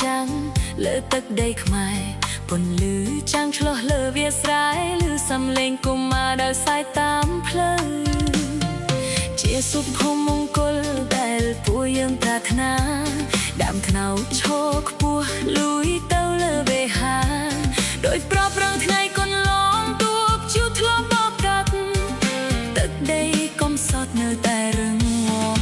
ចាំងលើទឹកដីខ្មែរពន្លឺចាំងឆ្លុះលើវាស្រែឮសំឡេងកុមារដើរសាយតាមផ្លូវជាសុភមង្គលដែលពួកយើងប្រាថ្នាដើមថ្នោតឈរខ្ពស់លួយទៅលើវេហាដោយប្រពរងថ្ងៃកន្លងទួបជួធ្លាប់បកកាត់ទឹកដីកំសត់នៅតែរឹងមាំ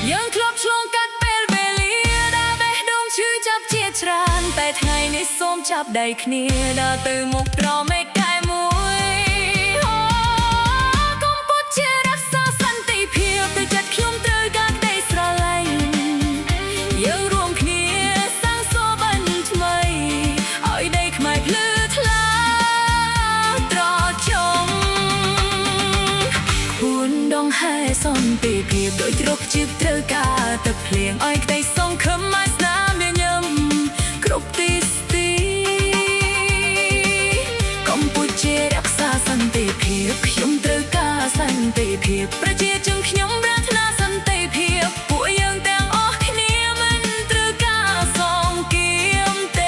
យើងធ្លាប់ឆ្លងកាត់ពេលវេលាដែលបេះដូងឈឺចាប់ជាច្រើនតែថ្ងៃនេះសូមចាប់ដៃគ្នាដើរទៅមុខត្រមេកែមួយให้สนตีเพียบโดยรบจิบเธอกาตะเพลียงอ้อยได้ส่งคำมาสนามเดียยำกรุบตีสตีกัมพูเจรักษาสันติเพียบยมเธอกาสันติเพียบประเจจึงขยมรัตนาสันติเพียบผู้ยังแต่งออกเนียมันเธอกาส่งเกียมเต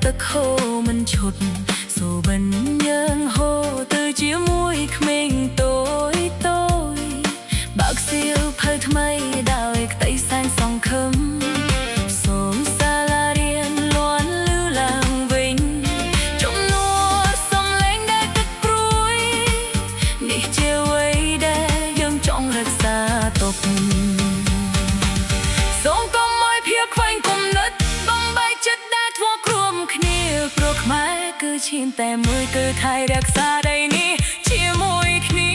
ទឹកហូរមិនឈុតសូបិនយើងហូរទៅជាមួយក្មេងតូចតូចបើកសៀវភៅថ្មីដោយក្តីសែងសង្ឃឹមសូមសាលារៀនលាន់លឺឡើងវិញចំនួនសំឡេងដែលទឹកព្រួយនេះជាអ្វីដែលយើងចង់រក្សាទុកសូមកុំឲ្យភាពខ្វែងគំនិតបំបែកចិត្តដែលធ្វើគ្រោះគ្នាព្រោះខ្មែរគឺឈានតែមួយគឺថៃរក្សាដីនេះជាមួយគ្នា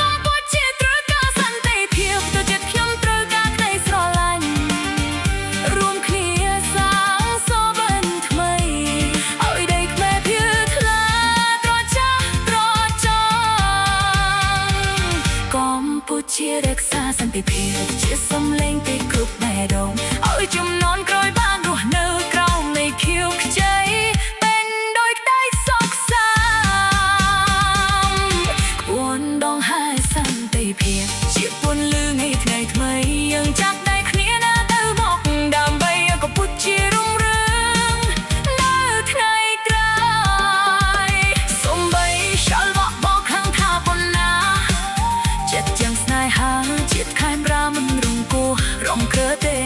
កម្ពុជាត្រូវការសន្តិភាពទៅចិត្តខ្ញុំត្រូវការក្តីស្រឡាញ់រួមគ្នាសាងសបិនថ្មីឲ្យដីខ្មែរភឿថ្លាត្រចះត្រចង់កម្ពុជារក្សាសន្តិភាពជាសំឡេងពីគ្រប់បេះដូងឲ្យជំនាន់ក្រោយបានរស់នៅក្រោមនៃខៀវខ្ចីเป็นโดยក្តីសុខសាន្តក្បួនដងហែសន្តិភាពជាពន្លឺថ្ងៃថ្ងៃថ្មីយើងចាប់ដៃគ្នាដើរទៅមុខដើម្បីឲ្យកម្ពុជារុងរឿងនៅថ្ងៃក្រោយសូម្បីឆ្លបបកខាងថាប៉ុណ្ណាចិត្តយ៉ាងស្នេហាជាតិខែមរាមិនរង្គោះរំក្រើទេ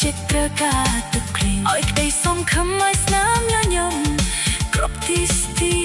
ចិត្តត្រូវការទឹកភ្លៀងឲ្យក្តីសង្ឃឹមឲ្យស្នាមញញឹមគ្រប់ទីស្ទី